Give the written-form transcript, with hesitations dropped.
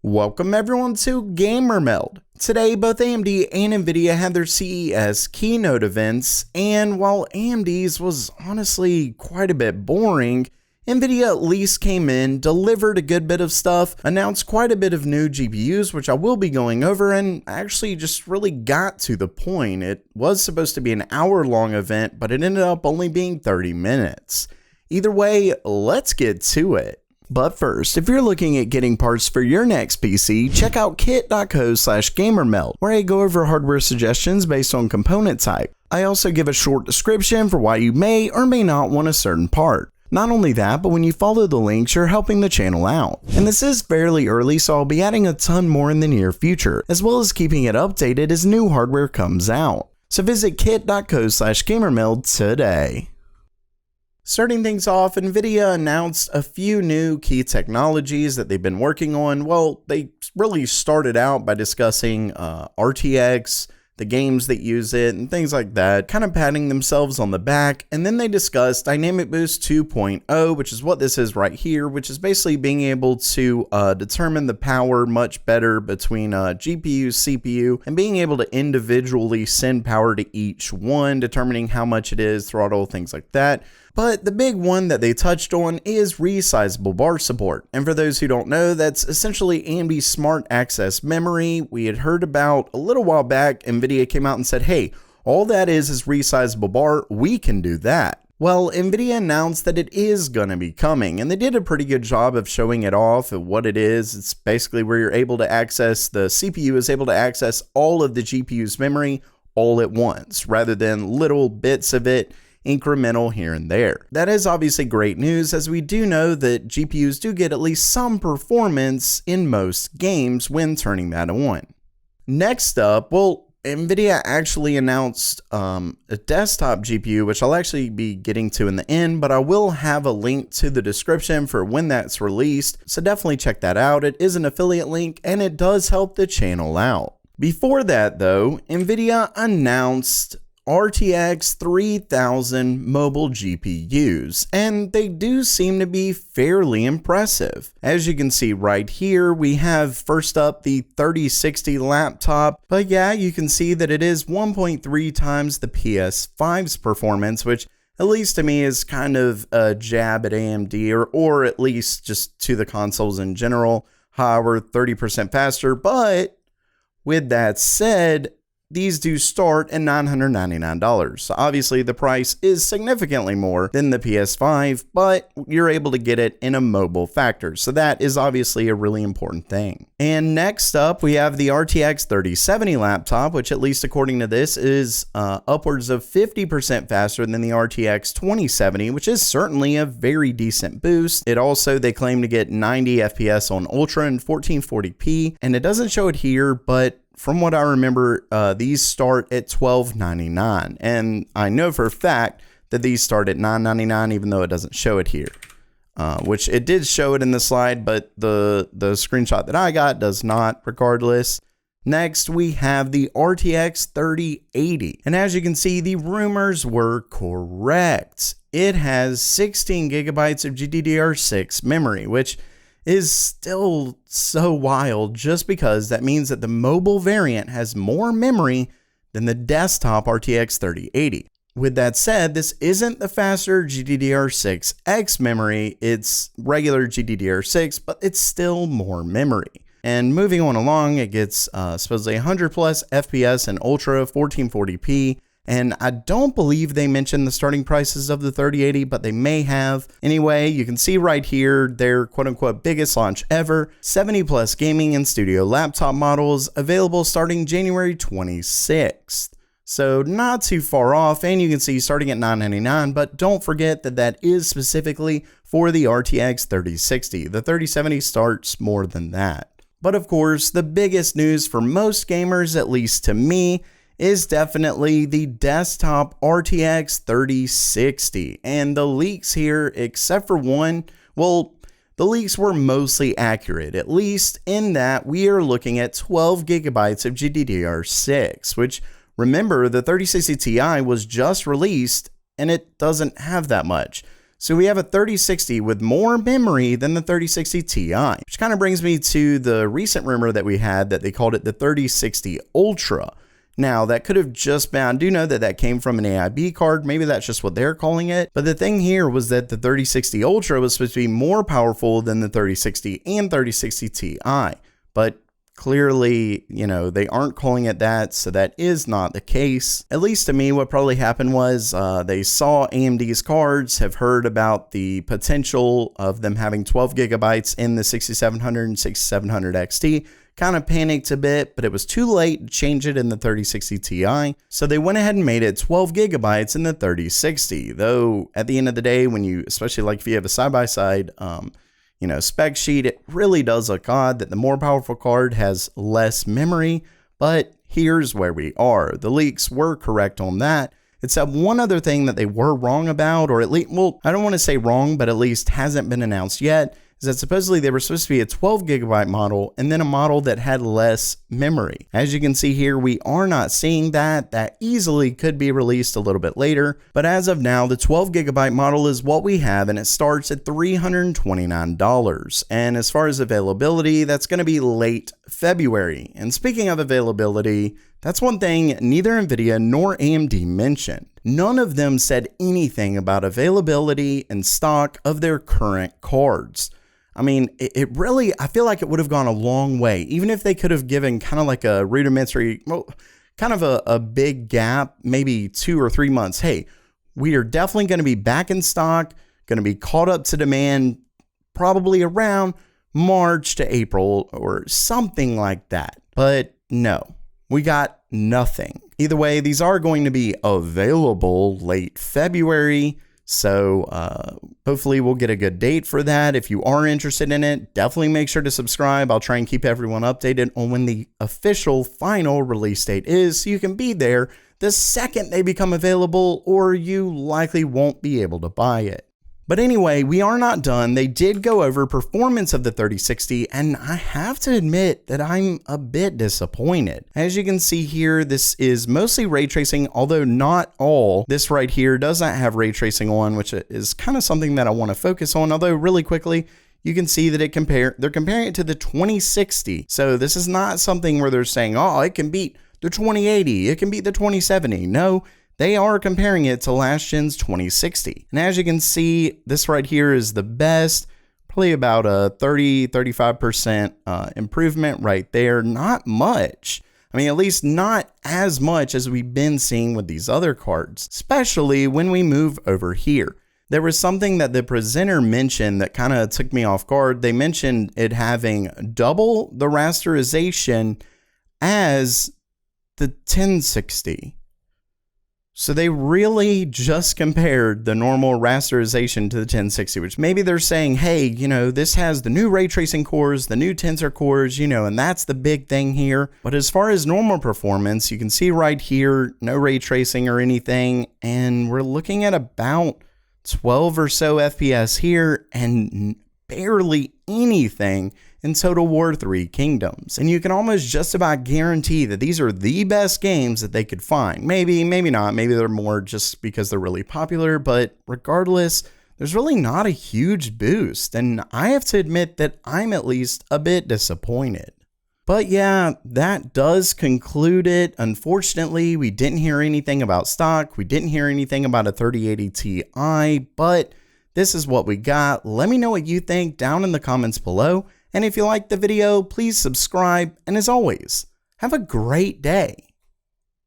Welcome everyone to Gamer Meld. Today, both AMD and Nvidia had their CES keynote events, and while AMD's was honestly quite a bit boring, Nvidia at least came in, delivered a good bit of stuff, announced quite a bit of new GPUs, which I will be going over, and actually just really got to the point. It was supposed to be an hour-long event, but it ended up only being 30 minutes. Either way, let's get to it. But first, if you're looking at getting parts for your next PC, check out kit.co/gamermeld, where I go over hardware suggestions based on component type. I also give a short description for why you may or may not want a certain part. Not only that, but when you follow the links, you're helping the channel out. And this is fairly early, so I'll be adding a ton more in the near future, as well as keeping it updated as new hardware comes out. So visit kit.co/gamermeld today. Starting things off, Nvidia announced a few new key technologies that they've been working on. Well, they really started out by discussing RTX, the games that use it, and things like that, kind of patting themselves on the back. And then they discussed Dynamic Boost 2.0, which is what this is right here, which is basically being able to determine the power much better between GPU, CPU, and being able to individually send power to each one, determining how much it is, throttle, things like that. But the big one that they touched on is resizable bar support. And for those who don't know, that's essentially AMD's smart access memory. We had heard about a little while back, Nvidia came out and said, hey, all that is resizable bar, we can do that. Well, Nvidia announced that it is going to be coming, and they did a pretty good job of showing it off of what it is. It's basically where you're able to access, the CPU is able to access all of the GPU's memory all at once, rather than little bits of it incremental here and there. That is obviously great news, as we do know that GPUs do get at least some performance in most games when turning that on. Next up, well, Nvidia actually announced a desktop GPU, which I'll actually be getting to in the end, but I will have a link to the description for when that's released, so definitely check that out. It is an affiliate link and it does help the channel out. Before that though, Nvidia announced RTX 3000 mobile GPUs, and they do seem to be fairly impressive. As you can see right here, we have first up the 3060 laptop, but yeah, you can see that it is 1.3 times the PS5's performance, which at least to me is kind of a jab at AMD, or at least just to the consoles in general. However, 30% faster, but with that said, these do start at $999. So obviously the price is significantly more than the PS5, but you're able to get it in a mobile factor. So that is obviously a really important thing. And next up, we have the RTX 3070 laptop, which at least according to this is upwards of 50% faster than the RTX 2070, which is certainly a very decent boost. It also, they claim to get 90 FPS on Ultra and 1440p, and it doesn't show it here, but from what I remember, these start at $1299, and I know for a fact that these start at $999, even though it doesn't show it here, which it did show it in the slide, but the screenshot that I got does not, regardless. Next, we have the RTX 3080, and as you can see, the rumors were correct. It has 16 gigabytes of GDDR6 memory, which is still so wild, just because that means that the mobile variant has more memory than the desktop RTX 3080. With that said, this isn't the faster GDDR6X memory, it's regular GDDR6, but it's still more memory. And moving on along, it gets supposedly 100 plus FPS in Ultra 1440p. And I don't believe they mentioned the starting prices of the 3080, but they may have. Anyway, you can see right here their quote-unquote biggest launch ever, 70 plus gaming and studio laptop models available starting January 26th. So not too far off, and you can see starting at $999, but don't forget that that is specifically for the RTX 3060. The 3070 starts more than that. But of course, the biggest news for most gamers, at least to me, is definitely the desktop RTX 3060. And the leaks here, except for one, well, the leaks were mostly accurate, at least in that we are looking at 12 gigabytes of GDDR6, which, remember, the 3060 Ti was just released and it doesn't have that much. So we have a 3060 with more memory than the 3060 Ti, which kind of brings me to the recent rumor that we had that they called it the 3060 Ultra. Now, that could have just been, I do know that that came from an AIB card. Maybe that's just what they're calling it. But the thing here was that the 3060 Ultra was supposed to be more powerful than the 3060 and 3060 Ti. But clearly, they aren't calling it that, so that is not the case. At least to me, what probably happened was they saw AMD's cards, have heard about the potential of them having 12 gigabytes in the 6700 and 6700 XT, kind of panicked a bit, but it was too late to change it in the 3060 Ti, so they went ahead and made it 12 gigabytes in the 3060. Though at the end of the day, when you, especially like if you have a side-by-side, spec sheet, it really does look odd that the more powerful card has less memory, but here's where we are. The leaks were correct on that. Except one other thing that they were wrong about, or at least, well, I don't want to say wrong, but at least hasn't been announced yet, is that supposedly they were supposed to be a 12 gigabyte model and then a model that had less memory. As you can see here, we are not seeing that. That easily could be released a little bit later. But as of now, the 12 gigabyte model is what we have, and it starts at $329. And as far as availability, that's going to be late February. And speaking of availability, that's one thing neither Nvidia nor AMD mentioned. None of them said anything about availability and stock of their current cards. I mean, it really, I feel like it would have gone a long way, even if they could have given kind of like a rudimentary, well, kind of a big gap, maybe 2 or 3 months. Hey, we are definitely going to be back in stock, going to be caught up to demand probably around March to April or something like that. But no, we got nothing. Either way, these are going to be available late February. So hopefully we'll get a good date for that. If you are interested in it, definitely make sure to subscribe. I'll try and keep everyone updated on when the official final release date is, so you can be there the second they become available, or you likely won't be able to buy it. But anyway, we are not done. They did go over performance of the 3060, and I have to admit that I'm a bit disappointed. As you can see here, this is mostly ray tracing, although not all. This right here does not have ray tracing on, which is kind of something that I want to focus on. Although really quickly, you can see that they're comparing it to the 2060. So this is not something where they're saying, oh, it can beat the 2080, it can beat the 2070. No. They are comparing it to last gen's 2060. And as you can see, this right here is the best, probably about a 30-35% improvement right there. Not much. I mean, at least not as much as we've been seeing with these other cards, especially when we move over here. There was something that the presenter mentioned that kind of took me off guard. They mentioned it having double the rasterization as the 1060. So they really just compared the normal rasterization to the 1060, which maybe they're saying, hey, this has the new ray tracing cores, the new tensor cores, and that's the big thing here. But as far as normal performance, you can see right here, no ray tracing or anything. And we're looking at about 12 or so FPS here and barely anything in Total War 3 Kingdoms. And you can almost just about guarantee that these are the best games that they could find. Maybe not. Maybe they're more just because they're really popular. But regardless, there's really not a huge boost. And I have to admit that I'm at least a bit disappointed. But yeah, that does conclude it. Unfortunately, we didn't hear anything about stock. We didn't hear anything about a 3080 Ti. But this is what we got. Let me know what you think down in the comments below. And if you liked the video, please subscribe. And as always, have a great day.